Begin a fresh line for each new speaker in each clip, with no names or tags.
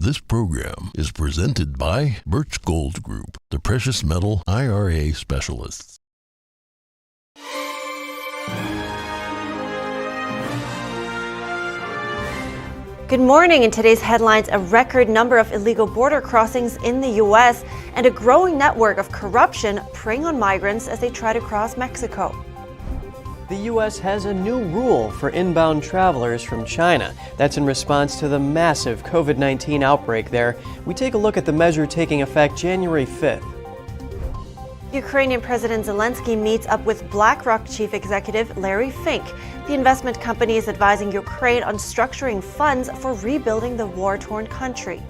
This program is presented by Birch Gold Group, the precious metal IRA specialists.
Good morning. In today's headlines, a record number of illegal border crossings in the U.S. and a growing network of corruption preying on migrants as they try to cross Mexico.
The U.S. has a new rule for inbound travelers from China. That's in response to the massive COVID-19 outbreak there. We take a look at the measure taking effect January 5th.
Ukrainian President Zelenksyy meets up with Blackrock chief executive Larry Fink. The investment company is advising Ukraine on structuring funds for rebuilding the war-torn country.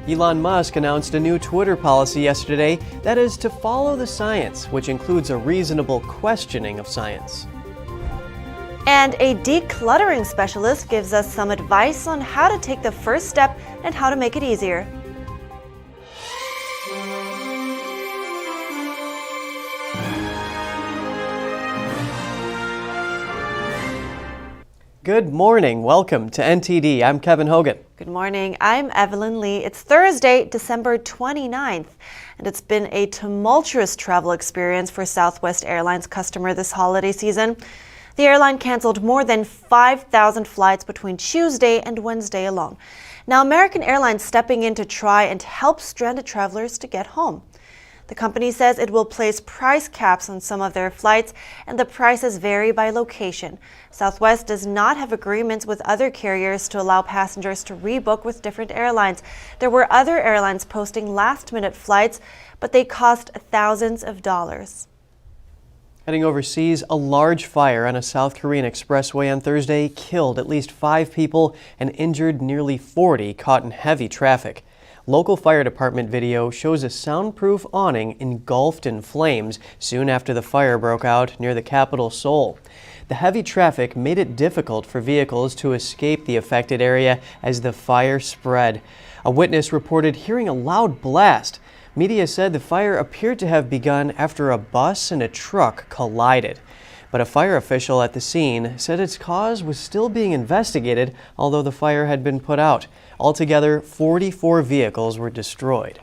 Elon Musk announced a new Twitter policy yesterday that is to follow the science, which includes a reasonable questioning of science.
And a decluttering specialist gives us some advice on how to take the first step and how to make it easier.
Good morning. Welcome to NTD. I'm Kevin Hogan.
Good morning. I'm Evelyn Lee. It's Thursday, December 29th, and it's been a tumultuous travel experience for Southwest Airlines customer this holiday season. The airline canceled more than 5,000 flights between Tuesday and Wednesday alone. Now, American Airlines stepping in to try and help stranded travelers to get home. The company says it will place price caps on some of their flights, and the prices vary by location. Southwest does not have agreements with other carriers to allow passengers to rebook with different airlines. There were other airlines posting last-minute flights, but they cost thousands of dollars.
Heading overseas, a large fire on a South Korean expressway on Thursday killed at least 5 people and injured nearly 40 caught in heavy traffic. Local fire department video shows a soundproof awning engulfed in flames soon after the fire broke out near the capital, Seoul. The heavy traffic made it difficult for vehicles to escape the affected area as the fire spread. A witness reported hearing a loud blast. Media said the fire appeared to have begun after a bus and a truck collided. But a fire official at the scene said its cause was still being investigated, although the fire had been put out. Altogether, 44 vehicles were destroyed.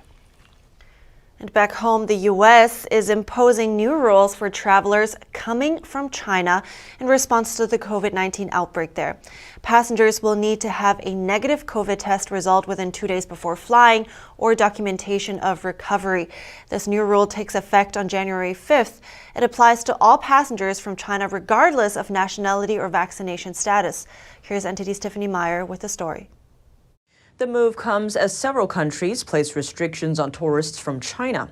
And back home, the U.S. is imposing new rules for travelers coming from China in response to the COVID-19 outbreak there. Passengers will need to have a negative COVID test result within 2 days before flying or documentation of recovery. This new rule takes effect on January 5th. It applies to all passengers from China regardless of nationality or vaccination status. Here's NTD's Tiffany Meyer with the story.
The move comes as several countries place restrictions on tourists from China.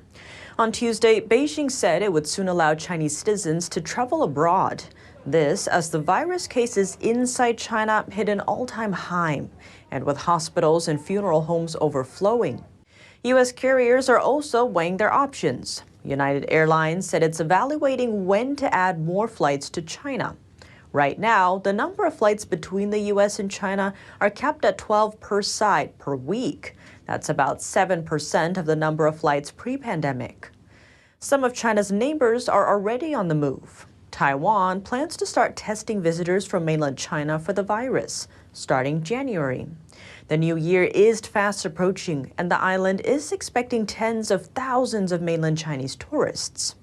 On Tuesday, Beijing said it would soon allow Chinese citizens to travel abroad. This as the virus cases inside China hit an all-time high, and with hospitals and funeral homes overflowing. U.S. carriers are also weighing their options. United Airlines said it's evaluating when to add more flights to China. Right now, the number of flights between the U.S. and China are capped at 12 per side per week. That's about 7% of the number of flights pre-pandemic. Some of China's neighbors are already on the move. Taiwan plans to start testing visitors from mainland China for the virus, starting January. The new year is fast approaching, and the island is expecting tens of thousands of mainland Chinese tourists.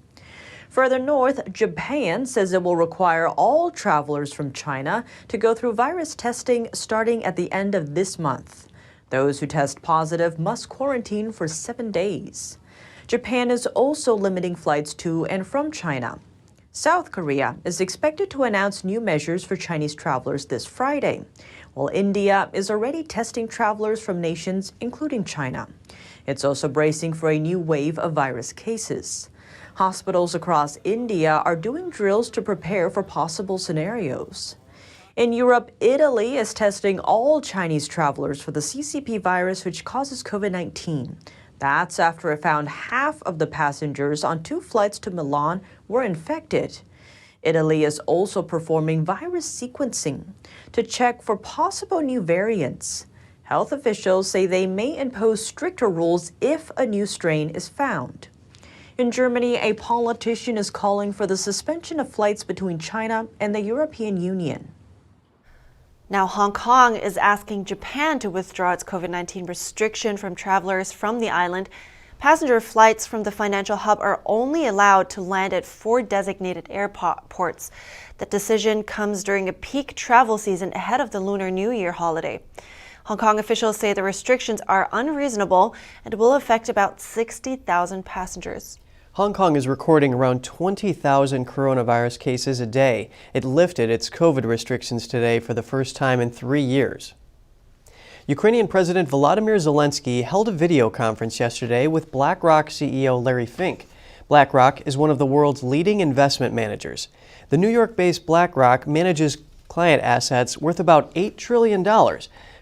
Further north, Japan says it will require all travelers from China to go through virus testing starting at the end of this month. Those who test positive must quarantine for 7 days. Japan is also limiting flights to and from China. South Korea is expected to announce new measures for Chinese travelers this Friday, while India is already testing travelers from nations including China. It's also bracing for a new wave of virus cases. Hospitals across India are doing drills to prepare for possible scenarios. In Europe, Italy is testing all Chinese travelers for the CCP virus, which causes COVID-19. That's after it found half of the passengers on 2 flights to Milan were infected. Italy is also performing virus sequencing to check for possible new variants. Health officials say they may impose stricter rules if a new strain is found. In Germany, a politician is calling for the suspension of flights between China and the European Union.
Now, Hong Kong is asking Japan to withdraw its COVID-19 restriction from travelers from the island. Passenger flights from the financial hub are only allowed to land at 4 designated airports. That decision comes during a peak travel season ahead of the Lunar New Year holiday. Hong Kong officials say the restrictions are unreasonable and will affect about 60,000 passengers.
Hong Kong is recording around 20,000 coronavirus cases a day. It lifted its COVID restrictions today for the first time in 3 years. Ukrainian President Volodymyr Zelenksyy held a video conference yesterday with Blackrock CEO Larry Fink. Blackrock is one of the world's leading investment managers. The New York-based Blackrock manages client assets worth about $8 trillion.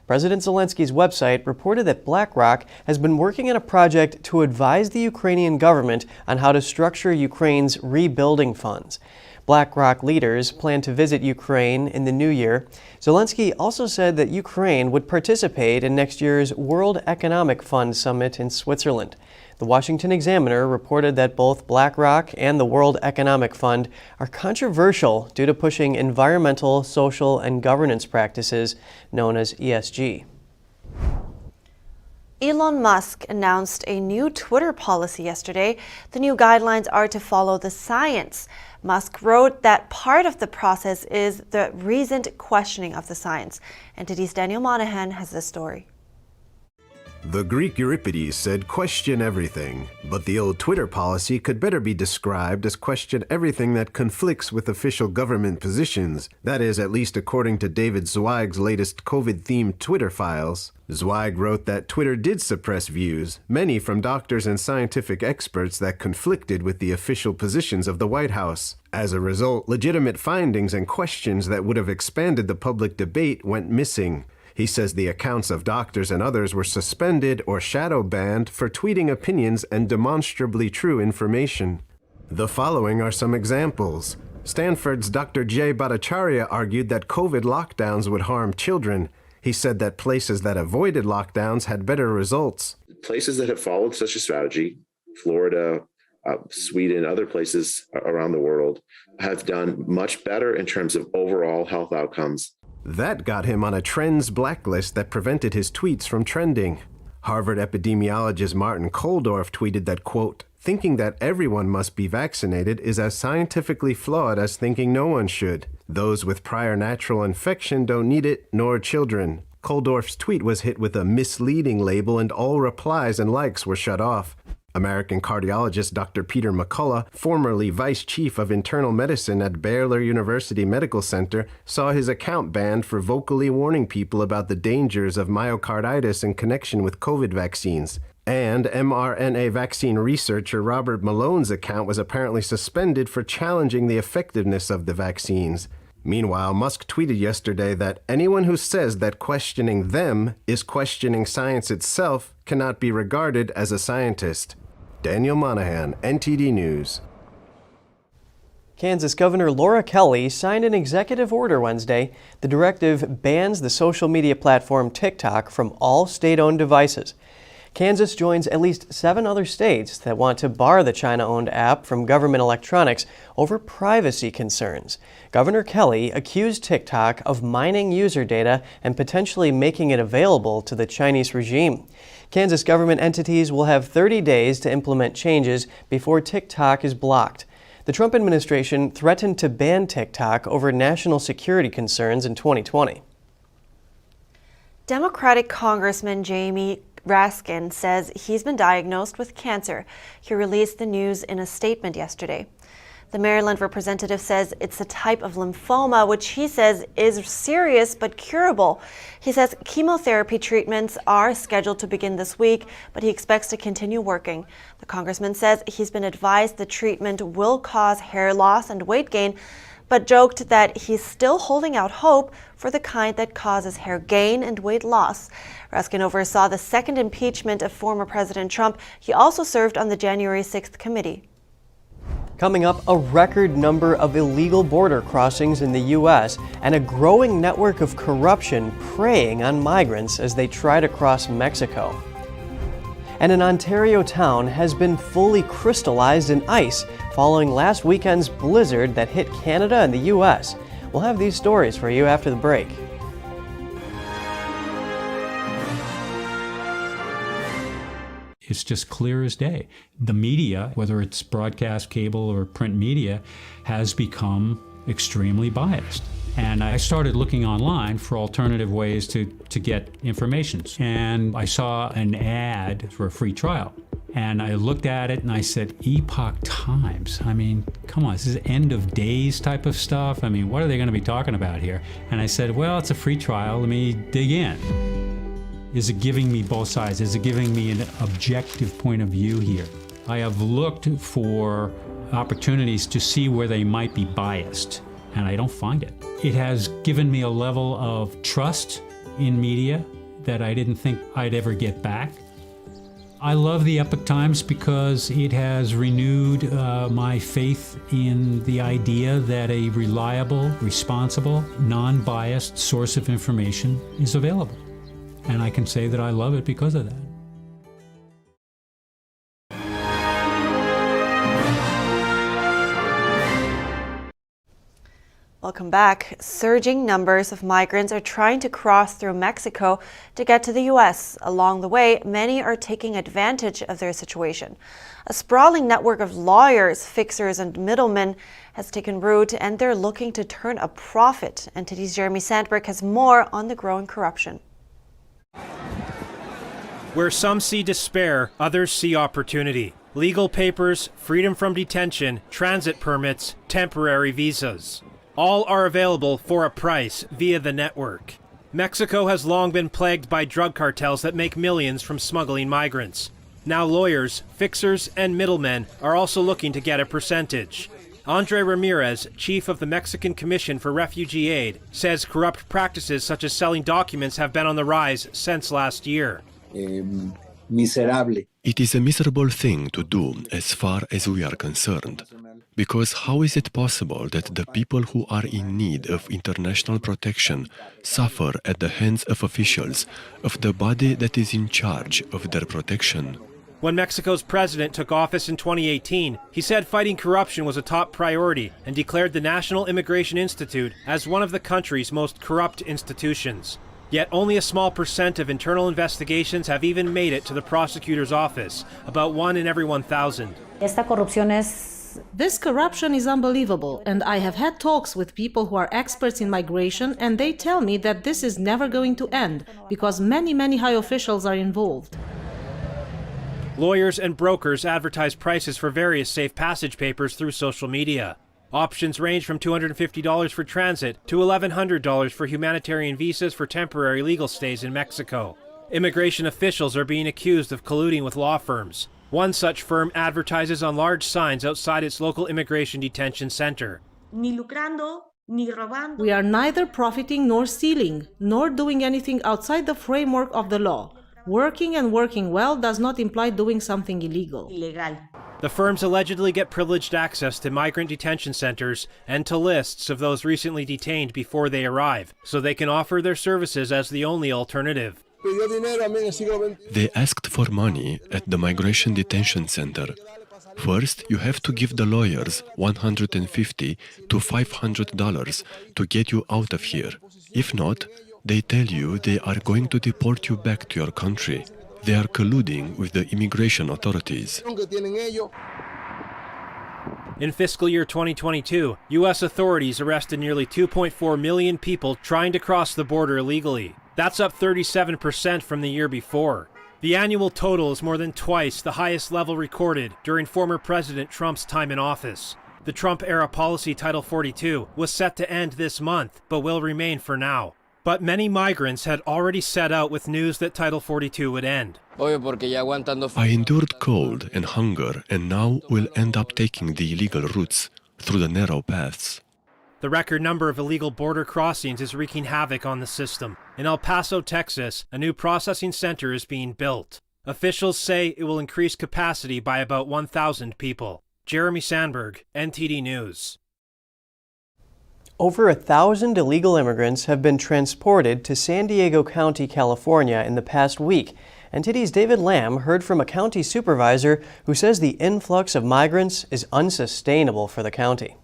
President Zelenskyy's website reported that Blackrock has been working on a project to advise the Ukrainian government on how to structure Ukraine's rebuilding funds. Blackrock leaders plan to visit Ukraine in the new year. Zelenksyy also said that Ukraine would participate in next year's World Economic Fund summit in Switzerland. The Washington Examiner reported that both Blackrock and the World Economic Fund are controversial due to pushing environmental, social, and governance practices known as ESG.
Elon Musk announced a new Twitter policy yesterday. The new guidelines are to follow the science. Musk wrote that part of the process is the reasoned questioning of the science. NTD's Daniel Monahan has this story.
The Greek Euripides said, "Question everything," but the old Twitter policy could better be described as question everything that conflicts with official government positions. That is, at least according to David Zweig's latest COVID-themed Twitter files. Zweig wrote that Twitter did suppress views, many from doctors and scientific experts that conflicted with the official positions of the White House. As a result, legitimate findings and questions that would have expanded the public debate went missing. He says the accounts of doctors and others were suspended or shadow banned for tweeting opinions and demonstrably true information. The following are some examples. Stanford's Dr. Jay Bhattacharya argued that COVID lockdowns would harm children. He said that places that avoided lockdowns had better results.
Places that have followed such a strategy, Florida, Sweden, other places around the world, have done much better in terms of overall health outcomes.
That got him on a trends blacklist that prevented his tweets from trending. Harvard epidemiologist Martin Kulldorff tweeted that, quote, "Thinking that everyone must be vaccinated is as scientifically flawed as thinking no one should. Those with prior natural infection don't need it, nor children." Kulldorff's tweet was hit with a misleading label and all replies and likes were shut off. American cardiologist Dr. Peter McCullough, formerly vice chief of internal medicine at Baylor University Medical Center, saw his account banned for vocally warning people about the dangers of myocarditis in connection with COVID vaccines. And mRNA vaccine researcher Robert Malone's account was apparently suspended for challenging the effectiveness of the vaccines. Meanwhile, Musk tweeted yesterday that anyone who says that questioning them is questioning science itself cannot be regarded as a scientist. Daniel Monahan, NTD News.
Kansas Governor Laura Kelly signed an executive order Wednesday. The directive bans the social media platform TikTok from all state-owned devices. Kansas joins at least 7 other states that want to bar the China-owned app from government electronics over privacy concerns. Governor Kelly accused TikTok of mining user data and potentially making it available to the Chinese regime. Kansas government entities will have 30 days to implement changes before TikTok is blocked. The Trump administration threatened to ban TikTok over national security concerns in 2020.
Democratic Congressman Jamie Raskin says he's been diagnosed with cancer. He released the news in a statement yesterday. The Maryland representative says it's a type of lymphoma, which he says is serious but curable. He says chemotherapy treatments are scheduled to begin this week, but he expects to continue working. The congressman says he's been advised the treatment will cause hair loss and weight gain, but joked that he's still holding out hope for the kind that causes hair gain and weight loss. Raskin oversaw the second impeachment of former President Trump. He also served on the January 6th committee.
Coming up, a record number of illegal border crossings in the U.S. and a growing network of corruption preying on migrants as they try to cross Mexico. And an Ontario town has been fully crystallized in ice following last weekend's blizzard that hit Canada and the U.S. We'll have these stories for you after the break.
It's just clear as day. The media, whether it's broadcast, cable, or print media, has become extremely biased. And I started looking online for alternative ways to get information. And I saw an ad for a free trial. And I looked at it and I said, Epoch Times. I mean, come on, this is end of days type of stuff. I mean, what are they going to be talking about here? And I said, well, it's a free trial. Let me dig in. Is it giving me both sides? Is it giving me an objective point of view here? I have looked for opportunities to see where they might be biased, and I don't find it. It has given me a level of trust in media that I didn't think I'd ever get back. I love the Epoch Times because it has renewed my faith in the idea that a reliable, responsible, non-biased source of information is available. And I can say that I love it because of that.
Welcome back. Surging numbers of migrants are trying to cross through Mexico to get to the U.S. Along the way, many are taking advantage of their situation. A sprawling network of lawyers, fixers, and middlemen has taken root, and they're looking to turn a profit. NTD's Jeremy Sandberg has more on the growing corruption.
Where some see despair, others see opportunity. Legal papers, freedom from detention, transit permits, temporary visas. All are available for a price via the network. Mexico has long been plagued by drug cartels that make millions from smuggling migrants. Now lawyers, fixers, and middlemen are also looking to get a percentage. Andre Ramirez, chief of the Mexican Commission for Refugee Aid, says corrupt practices such as selling documents have been on the rise since last year.
Miserable. It is a miserable thing to do as far as we are concerned. Because how is it possible that the people who are in need of international protection suffer at the hands of officials of the body that is in charge of their protection?
When Mexico's president took office in 2018, he said fighting corruption was a top priority and declared the National Immigration Institute as one of the country's most corrupt institutions. Yet only a small percent of internal investigations have even made it to the prosecutor's office, about 1 in every 1,000.
This corruption is unbelievable, and I have had talks with people who are experts in migration, and they tell me that this is never going to end, because many high officials are involved.
Lawyers and brokers advertise prices for various safe passage papers through social media. Options range from $250 for transit to $1,100 for humanitarian visas for temporary legal stays in Mexico. Immigration officials are being accused of colluding with law firms. One such firm advertises on large signs outside its local immigration detention center.
We are neither profiting nor stealing, nor doing anything outside the framework of the law. Working and working well does not imply doing something illegal.
The firms allegedly get privileged access to migrant detention centers and to lists of those recently detained before they arrive, so they can offer their services as the only alternative.
They asked for money at the migration detention center. First, you have to give the lawyers $150 to $500 to get you out of here. If not, they tell you they are going to deport you back to your country. They are colluding with the immigration authorities.
In fiscal year 2022, U.S. authorities arrested nearly 2.4 million people trying to cross the border illegally. That's up 37% from the year before. The annual total is more than twice the highest level recorded during former President Trump's time in office. The Trump-era policy Title 42 was set to end this month, but will remain for now. But many migrants had already set out with news that Title 42 would end.
I endured cold and hunger, and now will end up taking the illegal routes through the narrow paths.
The record number of illegal border crossings is wreaking havoc on the system. In El Paso, Texas, a new processing center is being built. Officials say it will increase capacity by about 1,000 people. Jeremy Sandberg, NTD News.
Over 1,000 illegal immigrants have been transported to San Diego County, California in the past week. NTD's David Lamb heard from a county supervisor who says the influx of migrants is unsustainable for the county.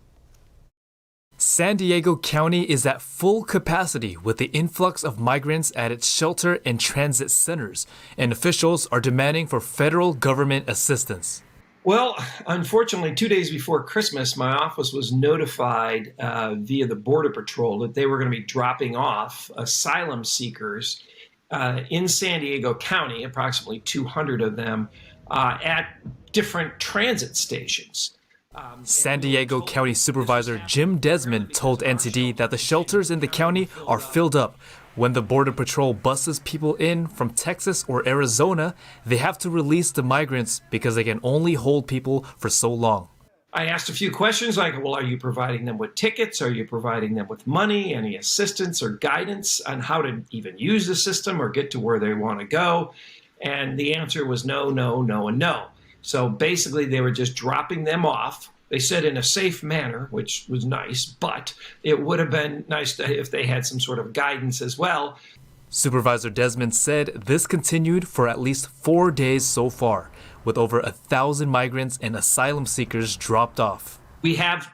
San Diego County is at full capacity with the influx of migrants at its shelter and transit centers, and officials are demanding for federal government assistance.
Well, unfortunately, 2 days before Christmas, my office was notified via the Border Patrol that they were going to be dropping off asylum seekers in San Diego County, approximately 200 of them, at different transit stations.
San Diego County Supervisor Jim Desmond told NTD that the shelters in the county are filled up. When the Border Patrol buses people in from Texas or Arizona, they have to release the migrants because they can only hold people for so long.
I asked a few questions like, well, are you providing them with tickets? Are you providing them with money, any assistance or guidance on how to even use the system or get to where they want to go? And the answer was no, no, no, and no. So basically, they were just dropping them off. They said in a safe manner, which was nice, but it would have been nice if they had some sort of guidance as well.
Supervisor Desmond said this continued for at least 4 days so far, with over 1,000 migrants and asylum seekers dropped off.
We have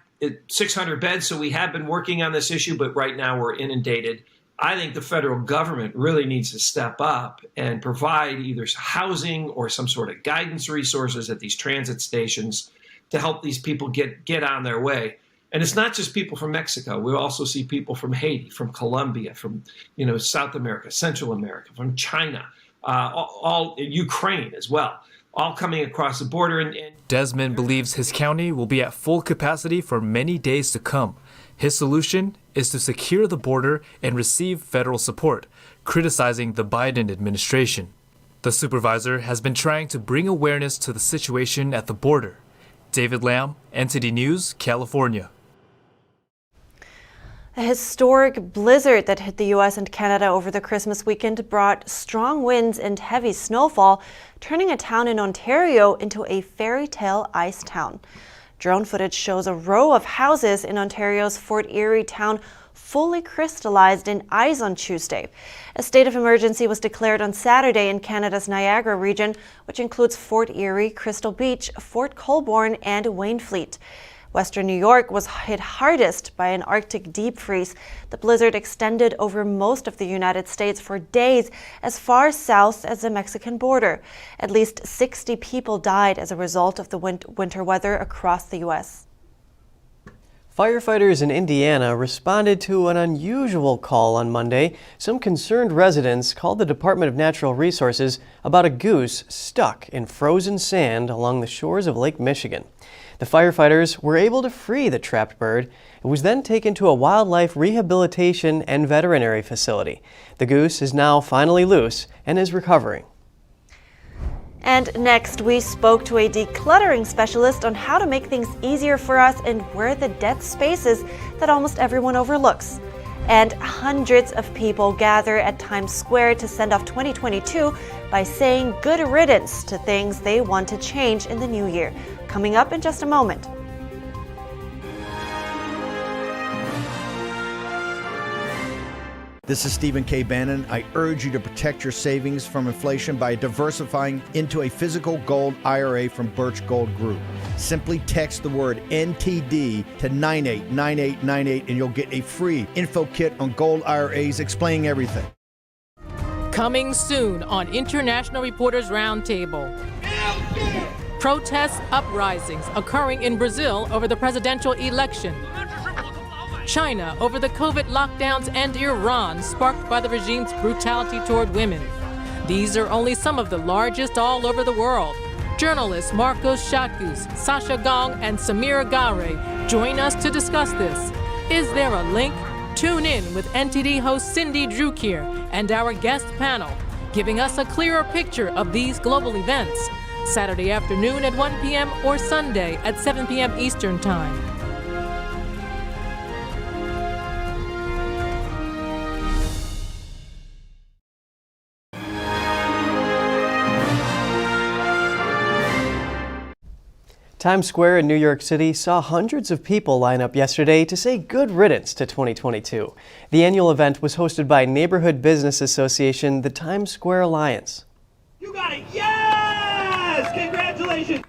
600 beds, so we have been working on this issue, but right now we're inundated. I think the federal government really needs to step up and provide either housing or some sort of guidance resources at these transit stations to help these people get on their way. And it's not just people from Mexico. We also see people from Haiti, from Colombia, from South America, Central America, from China, all Ukraine as well, all coming across the border. And
Desmond believes his county will be at full capacity for many days to come. His solution is to secure the border and receive federal support, criticizing the Biden administration. The supervisor has been trying to bring awareness to the situation at the border. David Lamb, NTD News, California.
A historic blizzard that hit the U.S. and Canada over the Christmas weekend brought strong winds and heavy snowfall, turning a town in Ontario into a fairy tale ice town. Drone footage shows a row of houses in Ontario's Fort Erie town fully crystallized in ice on Tuesday. A state of emergency was declared on Saturday in Canada's Niagara region, which includes Fort Erie, Crystal Beach, Fort Colborne, and Wainfleet. Western New York was hit hardest by an Arctic deep freeze. The blizzard extended over most of the United States for days, as far south as the Mexican border. At least 60 people died as a result of the winter weather across the U.S.
Firefighters in Indiana responded to an unusual call on Monday. Some concerned residents called the Department of Natural Resources about a goose stuck in frozen sand along the shores of Lake Michigan. The firefighters were able to free the trapped bird. It was then taken to a wildlife rehabilitation and veterinary facility. The goose is now finally loose and is recovering.
And next, we spoke to a decluttering specialist on how to make things easier for us and where the dead spaces that almost everyone overlooks. And hundreds of people gather at Times Square to send off 2022 by saying good riddance to things they want to change in the new year. Coming up in just a moment.
This is Stephen K. Bannon. I urge you to protect your savings from inflation by diversifying into a physical gold IRA from Birch Gold Group. Simply text the word NTD to 989898 and you'll get a free info kit on gold IRAs explaining everything.
Coming soon on International Reporters Roundtable. Protests, uprisings occurring in Brazil over the presidential election. China over the COVID lockdowns, and Iran sparked by the regime's brutality toward women. These are only some of the largest all over the world. Journalists Marcos Shakus, Sasha Gong, and Samir Gare join us to discuss this. Is there a link? Tune in with NTD host Cindy Drukir and our guest panel, giving us a clearer picture of these global events. Saturday afternoon at 1 p.m. or Sunday at 7 p.m. Eastern Time.
Times Square in New York City saw hundreds of people line up yesterday to say good riddance to 2022. The annual event was hosted by neighborhood business association, the Times Square Alliance.
You got it! Yes! Congratulations!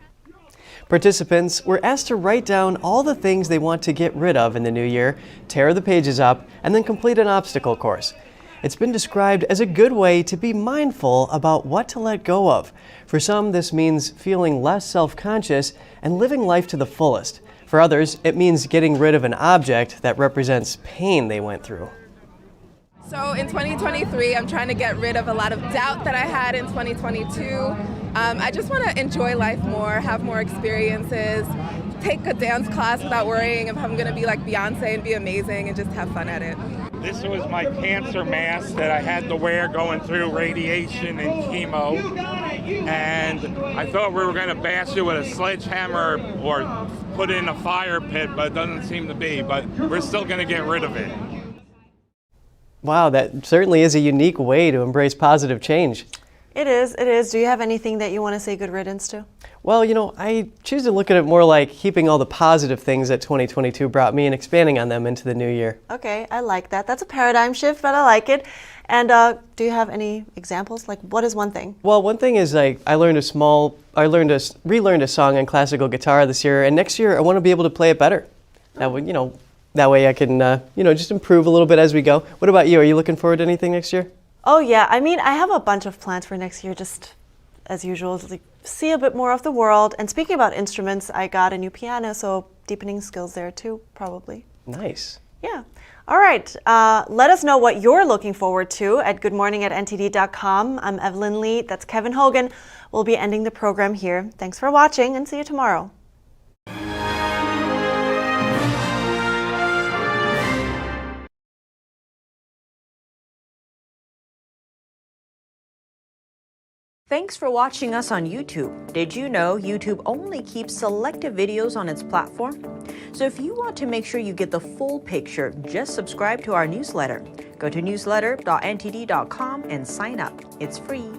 Participants were asked to write down all the things they want to get rid of in the new year, tear the pages up, and then complete an obstacle course. It's been described as a good way to be mindful about what to let go of. For some, this means feeling less self-conscious and living life to the fullest. For others, it means getting rid of an object that represents pain they went through.
So in 2023, I'm trying to get rid of a lot of doubt that I had in 2022. I just want to enjoy life more, have more experiences, take a dance class without worrying if I'm going to be like Beyonce and be amazing and just have fun at it.
This was my cancer mask that I had to wear going through radiation and chemo. And I thought we were going to bash it with a sledgehammer or put it in a fire pit, but it doesn't seem to be. But we're still going to get rid of it.
Wow, that certainly is a unique way to embrace positive change.
It is, it is. Do you have anything that you want to say good riddance to?
Well, you know, I choose to look at it more like keeping all the positive things that 2022 brought me and expanding on them into the new year.
Okay, I like that. That's a paradigm shift, but I like it. And do you have any examples? Like, what is one thing?
Well, one thing is like I relearned a song on classical guitar this year, and next year I want to be able to play it better. That would, that way I can, just improve a little bit as we go. What about you? Are you looking forward to anything next year?
Oh yeah, I mean, I have a bunch of plans for next year, just as usual, like see a bit more of the world. And speaking about instruments, I got a new piano, so deepening skills there too, probably.
Nice.
Yeah. All right. Let us know what you're looking forward to at goodmorning@ntd.com. I'm Evelyn Lee. That's Kevin Hogan. We'll be ending the program here. Thanks for watching and see you tomorrow.
Thanks for watching us on YouTube. Did you know YouTube only keeps selective videos on its platform? So if you want to make sure you get the full picture, just subscribe to our newsletter. Go to newsletter.ntd.com and sign up. It's free.